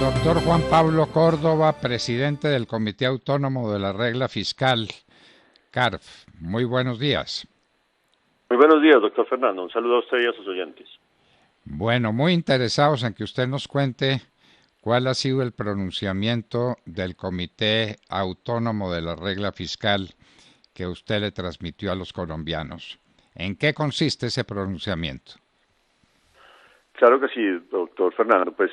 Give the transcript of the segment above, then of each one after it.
Doctor Juan Pablo Córdoba, presidente del Comité Autónomo de la Regla Fiscal, CARF. Muy buenos días. Muy buenos días, doctor Fernando. Un saludo a usted y a sus oyentes. Bueno, muy interesados en que usted nos cuente cuál ha sido el pronunciamiento del Comité Autónomo de la Regla Fiscal que usted le transmitió a los colombianos. ¿En qué consiste ese pronunciamiento? Claro que sí, doctor Fernando. Pues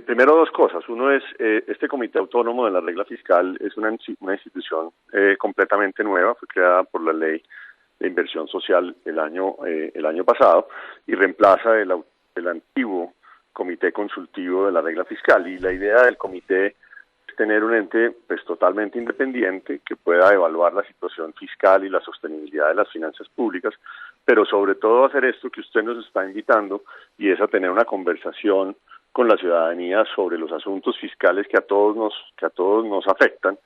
primero dos cosas. Uno es, este Comité Autónomo de la Regla Fiscal es una institución completamente nueva, fue creada por la Ley de Inversión Social el año pasado y reemplaza el antiguo Comité Consultivo de la Regla Fiscal. Y la idea del comité es tener un ente pues totalmente independiente que pueda evaluar la situación fiscal y la sostenibilidad de las finanzas públicas, pero sobre todo hacer esto que usted nos está invitando, y es a tener una conversación con la ciudadanía sobre los asuntos fiscales que a todos nos afectan,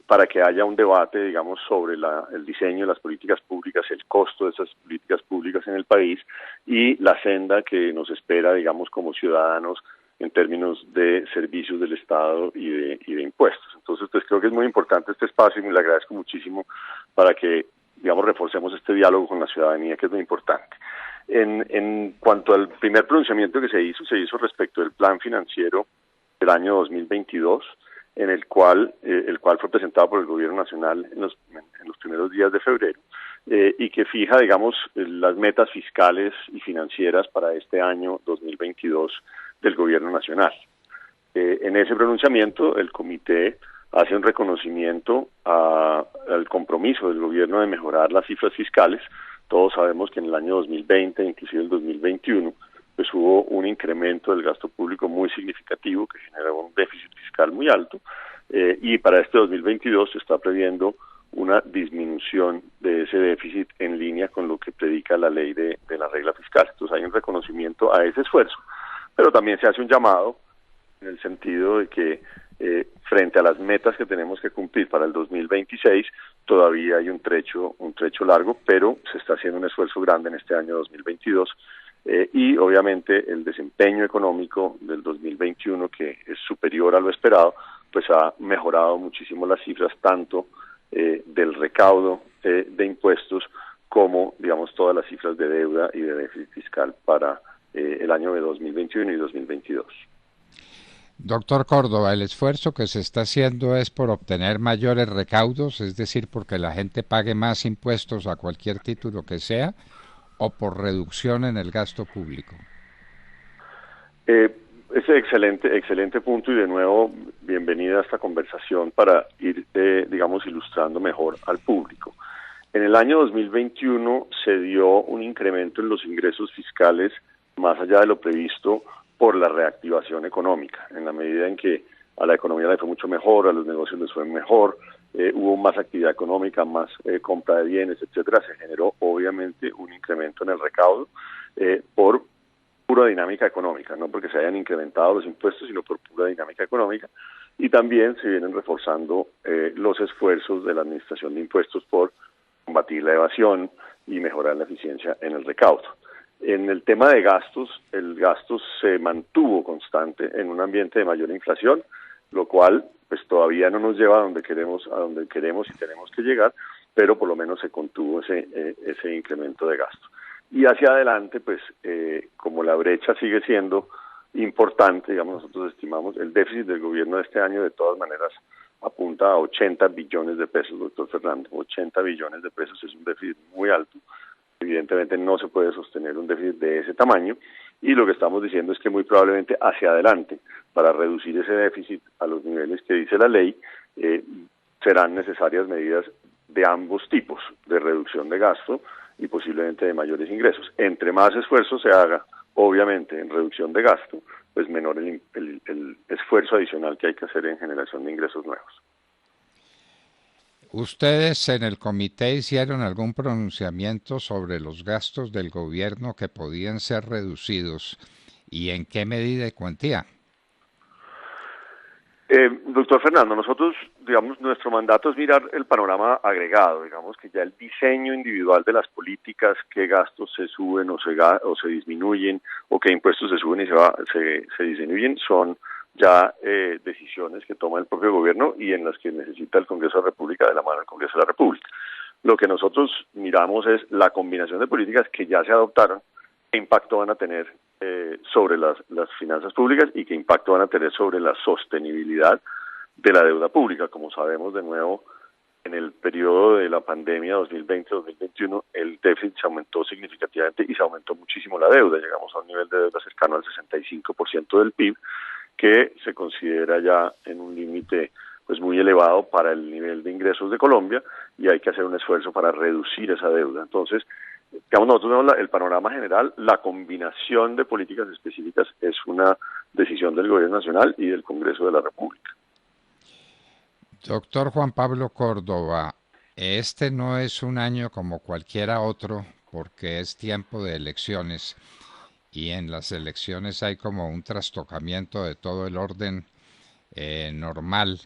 para que haya un debate, digamos, sobre el diseño de las políticas públicas, el costo de esas políticas públicas en el país y la senda que nos espera, digamos, como ciudadanos en términos de servicios del Estado y de impuestos. Entonces, pues creo que es muy importante este espacio y le agradezco muchísimo para que, digamos, reforcemos este diálogo con la ciudadanía, que es muy importante. En cuanto al primer pronunciamiento que se hizo respecto del plan financiero del año 2022, el cual fue presentado por el Gobierno Nacional en los primeros días de febrero, y que fija, digamos, las metas fiscales y financieras para este año 2022 del Gobierno Nacional. En ese pronunciamiento, el comité hace un reconocimiento al compromiso del gobierno de mejorar las cifras fiscales. Todos sabemos que en el año 2020, inclusive el 2021, pues hubo un incremento del gasto público muy significativo que generó un déficit fiscal muy alto, y para este 2022 se está previendo una disminución de ese déficit en línea con lo que predica la ley de la regla fiscal. Entonces hay un reconocimiento a ese esfuerzo, pero también se hace un llamado en el sentido de que frente a las metas que tenemos que cumplir para el 2026, todavía hay un trecho largo, pero se está haciendo un esfuerzo grande en este año 2022, y obviamente el desempeño económico del 2021, que es superior a lo esperado, pues ha mejorado muchísimo las cifras, tanto del recaudo de impuestos como, digamos, todas las cifras de deuda y de déficit fiscal para el año de 2021 y 2022. Doctor Córdoba, ¿el esfuerzo que se está haciendo es por obtener mayores recaudos, es decir, porque la gente pague más impuestos a cualquier título que sea, o por reducción en el gasto público? Ese excelente punto, y de nuevo, bienvenida a esta conversación para ir, digamos, ilustrando mejor al público. En el año 2021 se dio un incremento en los ingresos fiscales más allá de lo previsto por la reactivación económica, en la medida en que a la economía le fue mucho mejor, a los negocios les fue mejor, hubo más actividad económica, más compra de bienes, etcétera. Se generó obviamente un incremento en el recaudo por pura dinámica económica, no porque se hayan incrementado los impuestos, sino por pura dinámica económica, y también se vienen reforzando los esfuerzos de la Administración de Impuestos por combatir la evasión y mejorar la eficiencia en el recaudo. En el tema de gastos, el gasto se mantuvo constante en un ambiente de mayor inflación, lo cual pues todavía no nos lleva a donde queremos y tenemos que llegar, pero por lo menos se contuvo ese incremento de gasto. Y hacia adelante, pues como la brecha sigue siendo importante, digamos, nosotros estimamos el déficit del gobierno de este año de todas maneras apunta a 80 billones de pesos, doctor Fernando. 80 billones de pesos es un déficit muy alto. Evidentemente no se puede sostener un déficit de ese tamaño, y lo que estamos diciendo es que muy probablemente hacia adelante, para reducir ese déficit a los niveles que dice la ley, serán necesarias medidas de ambos tipos, de reducción de gasto y posiblemente de mayores ingresos. Entre más esfuerzo se haga, obviamente, en reducción de gasto, pues menor el esfuerzo adicional que hay que hacer en generación de ingresos nuevos. ¿Ustedes en el comité hicieron algún pronunciamiento sobre los gastos del gobierno que podían ser reducidos y en qué medida y cuantía? Doctor Fernando, nosotros, digamos, nuestro mandato es mirar el panorama agregado, digamos que ya el diseño individual de las políticas, qué gastos se suben o se disminuyen, o qué impuestos se suben y se disminuyen, son ya decisiones que toma el propio gobierno y en las que necesita el Congreso de la República de la mano del Congreso de la República. Lo que nosotros miramos es la combinación de políticas que ya se adoptaron, qué impacto van a tener sobre las finanzas públicas y qué impacto van a tener sobre la sostenibilidad de la deuda pública. Como sabemos, de nuevo, en el periodo de la pandemia 2020-2021, el déficit se aumentó significativamente y se aumentó muchísimo la deuda. Llegamos a un nivel de deuda cercano al 65% del PIB, que se considera ya en un límite pues muy elevado para el nivel de ingresos de Colombia, y hay que hacer un esfuerzo para reducir esa deuda. Entonces, digamos, nosotros vemos el panorama general. La combinación de políticas específicas es una decisión del Gobierno Nacional y del Congreso de la República. Doctor Juan Pablo Córdoba, este no es un año como cualquiera otro porque es tiempo de elecciones y en las elecciones hay como un trastocamiento de todo el orden normal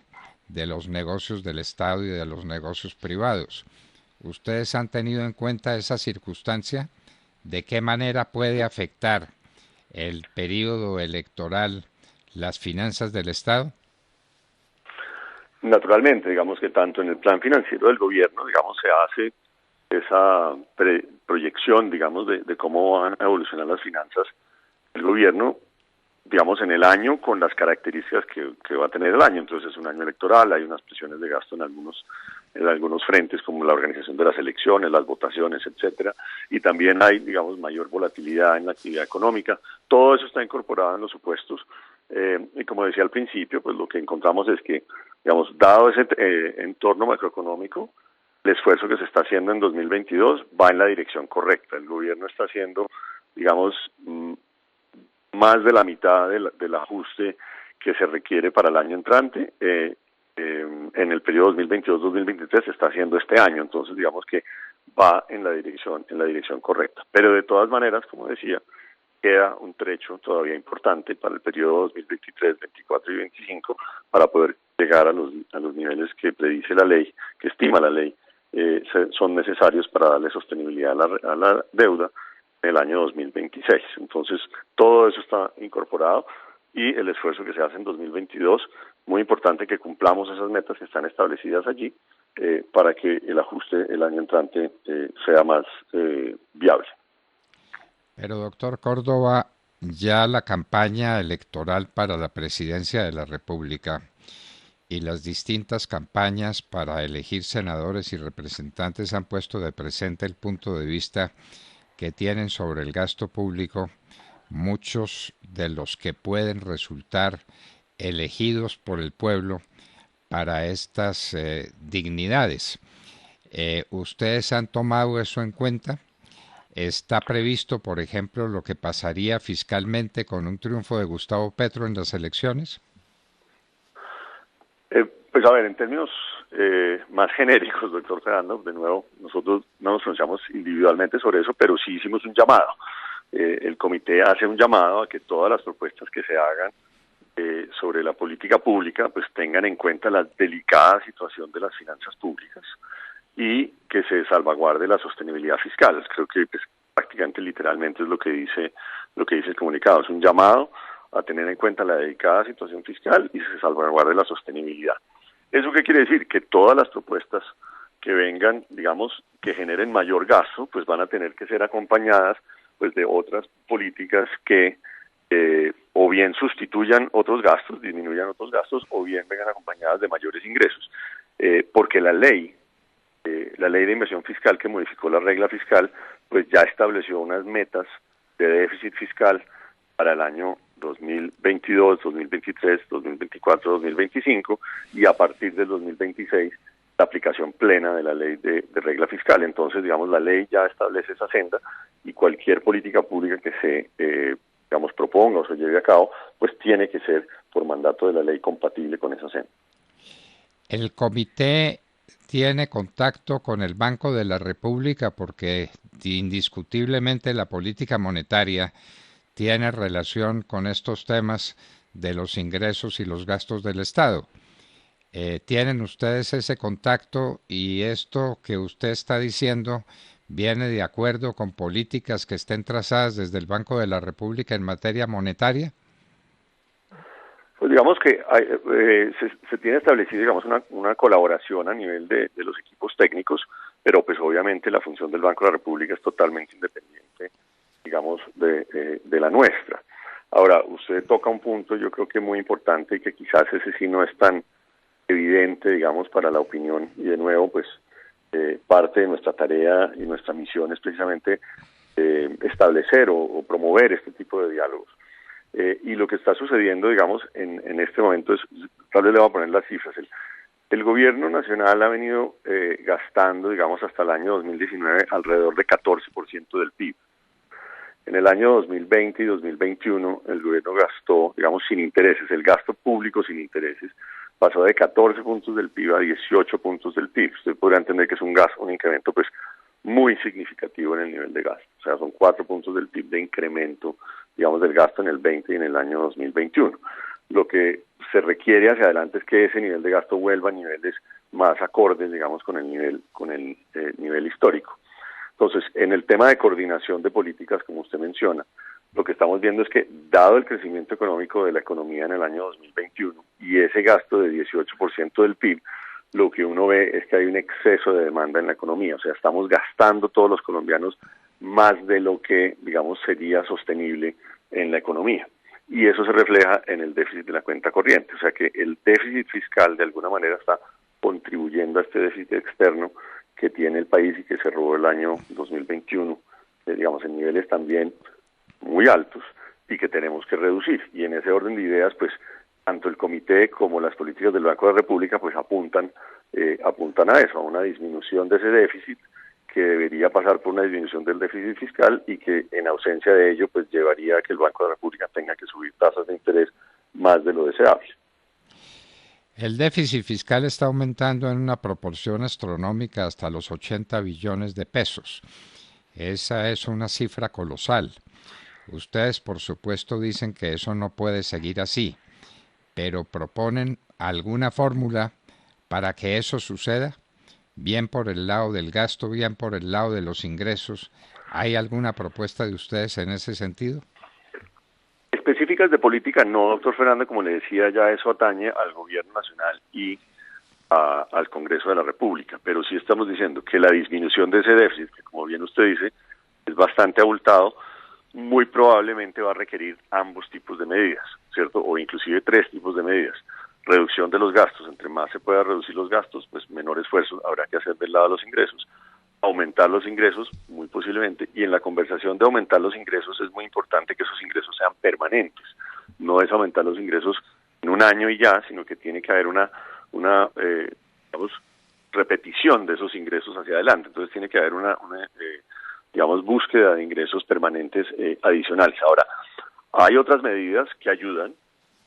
de los negocios del Estado y de los negocios privados. ¿Ustedes han tenido en cuenta esa circunstancia? ¿De qué manera puede afectar el periodo electoral las finanzas del Estado? Naturalmente, digamos que tanto en el plan financiero del gobierno, digamos, se hace esa proyección, digamos, de cómo van a evolucionar las finanzas del gobierno, digamos, en el año con las características que va a tener el año. Entonces es un año electoral, hay unas presiones de gasto en algunos frentes, como la organización de las elecciones, las votaciones, etcétera, y también hay, digamos, mayor volatilidad en la actividad económica. Todo eso está incorporado en los supuestos, y como decía al principio, pues lo que encontramos es que, digamos, dado ese entorno macroeconómico, el esfuerzo que se está haciendo en 2022 va en la dirección correcta. El gobierno está haciendo, digamos, más de la mitad del ajuste que se requiere para el año entrante. En el periodo 2022-2023 se está haciendo este año, entonces digamos que va en la dirección correcta. Pero de todas maneras, como decía, queda un trecho todavía importante para el periodo 2023, 24 y 25 para poder llegar a los niveles que predice la ley, que estima la ley, son necesarios para darle sostenibilidad a la deuda en el año 2026. Entonces, todo eso está incorporado y el esfuerzo que se hace en 2022, muy importante que cumplamos esas metas que están establecidas allí para que el ajuste el año entrante sea más viable. Pero, doctor Córdoba, ya la campaña electoral para la presidencia de la República y las distintas campañas para elegir senadores y representantes han puesto de presente el punto de vista que tienen sobre el gasto público muchos de los que pueden resultar elegidos por el pueblo para estas dignidades. ¿Ustedes han tomado eso en cuenta? ¿Está previsto, por ejemplo, lo que pasaría fiscalmente con un triunfo de Gustavo Petro en las elecciones? Pues a ver, en términos más genéricos, doctor Fernando, de nuevo, nosotros no nos pronunciamos individualmente sobre eso, pero sí hicimos un llamado. El comité hace un llamado a que todas las propuestas que se hagan sobre la política pública pues tengan en cuenta la delicada situación de las finanzas públicas y que se salvaguarde la sostenibilidad fiscal. Creo que pues, prácticamente literalmente es lo que dice el comunicado. Es un llamado a tener en cuenta la delicada situación fiscal y se salvaguarde la sostenibilidad. ¿Eso qué quiere decir? Que todas las propuestas que vengan, digamos, que generen mayor gasto, pues van a tener que ser acompañadas pues de otras políticas que o bien sustituyan otros gastos, disminuyan otros gastos, o bien vengan acompañadas de mayores ingresos. Porque la ley de inversión fiscal que modificó la regla fiscal, pues ya estableció unas metas de déficit fiscal para el año 2022, 2023, 2024, 2025 y a partir del 2026 la aplicación plena de la ley de regla fiscal. Entonces, digamos, la ley ya establece esa senda y cualquier política pública que se, digamos, proponga o se lleve a cabo, pues tiene que ser por mandato de la ley compatible con esa senda. El comité tiene contacto con el Banco de la República porque indiscutiblemente la política monetaria tiene relación con estos temas de los ingresos y los gastos del Estado. ¿Tienen ustedes ese contacto y esto que usted está diciendo viene de acuerdo con políticas que estén trazadas desde el Banco de la República en materia monetaria? Pues digamos que se tiene establecido, digamos, una colaboración a nivel de los equipos técnicos, pero pues obviamente la función del Banco de la República es totalmente independiente, digamos, de la nuestra. Ahora, usted toca un punto yo creo que muy importante y que quizás ese sí no es tan evidente, digamos, para la opinión, y de nuevo, pues parte de nuestra tarea y nuestra misión es precisamente establecer o promover este tipo de diálogos. Y lo que está sucediendo, digamos, en este momento es, tal vez le voy a poner las cifras, el gobierno nacional ha venido gastando, digamos, hasta el año 2019 alrededor de 14% del PIB. En el año 2020 y 2021 el gobierno gastó, digamos, sin intereses, el gasto público sin intereses pasó de 14 puntos del PIB a 18 puntos del PIB. Usted podría entender que es un incremento pues muy significativo en el nivel de gasto. O sea, son 4 puntos del PIB de incremento, digamos, del gasto en el 20 y en el año 2021. Lo que se requiere hacia adelante es que ese nivel de gasto vuelva a niveles más acordes, digamos, con el nivel histórico. Entonces, en el tema de coordinación de políticas, como usted menciona, lo que estamos viendo es que, dado el crecimiento económico de la economía en el año 2021 y ese gasto de 18% del PIB, lo que uno ve es que hay un exceso de demanda en la economía. O sea, estamos gastando todos los colombianos más de lo que, digamos, sería sostenible en la economía. Y eso se refleja en el déficit de la cuenta corriente. O sea, que el déficit fiscal, de alguna manera, está contribuyendo a este déficit externo que tiene el país y que cerró el año 2021, digamos, en niveles también muy altos y que tenemos que reducir. Y en ese orden de ideas, pues, tanto el comité como las políticas del Banco de la República, pues, apuntan a eso, a una disminución de ese déficit que debería pasar por una disminución del déficit fiscal y que en ausencia de ello, pues, llevaría a que el Banco de la República tenga que subir tasas de interés más de lo deseable. El déficit fiscal está aumentando en una proporción astronómica hasta los 80 billones de pesos. Esa es una cifra colosal. Ustedes, por supuesto, dicen que eso no puede seguir así, pero proponen alguna fórmula para que eso suceda, bien por el lado del gasto, bien por el lado de los ingresos. ¿Hay alguna propuesta de ustedes en ese sentido? Específicas de política no, doctor Fernando, como le decía, ya eso atañe al gobierno nacional y al Congreso de la República, pero sí estamos diciendo que la disminución de ese déficit, que como bien usted dice, es bastante abultado, muy probablemente va a requerir ambos tipos de medidas, ¿cierto? O inclusive 3 tipos de medidas. Reducción de los gastos, entre más se pueda reducir los gastos, pues menor esfuerzo habrá que hacer del lado de los ingresos. Aumentar los ingresos, muy posiblemente, y en la conversación de aumentar los ingresos es muy importante que esos ingresos sean permanentes. No es aumentar los ingresos en un año y ya, sino que tiene que haber una digamos, repetición de esos ingresos hacia adelante. Entonces tiene que haber una digamos, búsqueda de ingresos permanentes adicionales. Ahora, hay otras medidas que ayudan,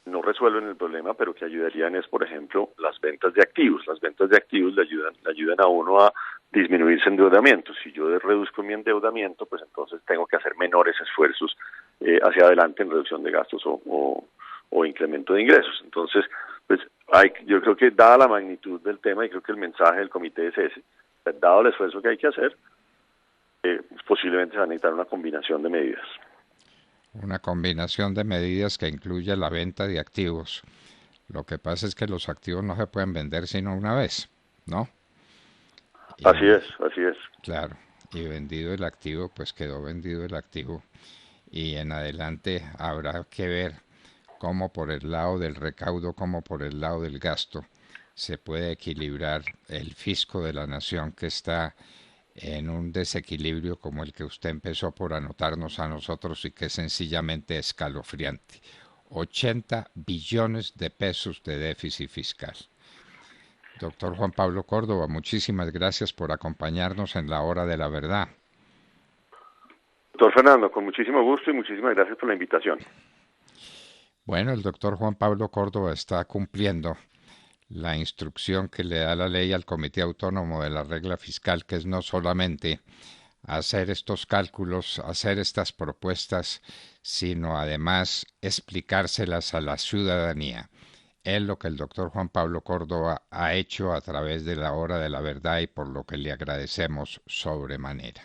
no resuelven el problema, pero que ayudarían es, por ejemplo, las ventas de activos. Las ventas de activos le ayudan a uno a disminuir su endeudamiento. Si yo reduzco mi endeudamiento, pues entonces tengo que hacer menores esfuerzos hacia adelante en reducción de gastos o incremento de ingresos. Entonces, pues yo creo que dada la magnitud del tema, y creo que el mensaje del comité es ese, dado el esfuerzo que hay que hacer, posiblemente se va a necesitar una combinación de medidas. Una combinación de medidas que incluye la venta de activos. Lo que pasa es que los activos no se pueden vender sino una vez, ¿no? Así es. Claro, y vendido el activo, pues quedó vendido el activo. Y en adelante habrá que ver cómo por el lado del recaudo, como por el lado del gasto, se puede equilibrar el fisco de la nación que está en un desequilibrio como el que usted empezó por anotarnos a nosotros y que es sencillamente escalofriante. 80 billones de pesos de déficit fiscal. Doctor Juan Pablo Córdoba, muchísimas gracias por acompañarnos en la hora de la verdad. Doctor Fernando, con muchísimo gusto y muchísimas gracias por la invitación. Bueno, el doctor Juan Pablo Córdoba está cumpliendo la instrucción que le da la ley al Comité Autónomo de la Regla Fiscal, que es no solamente hacer estos cálculos, hacer estas propuestas, sino además explicárselas a la ciudadanía. Es lo que el doctor Juan Pablo Córdoba ha hecho a través de la Hora de la Verdad y por lo que le agradecemos sobremanera.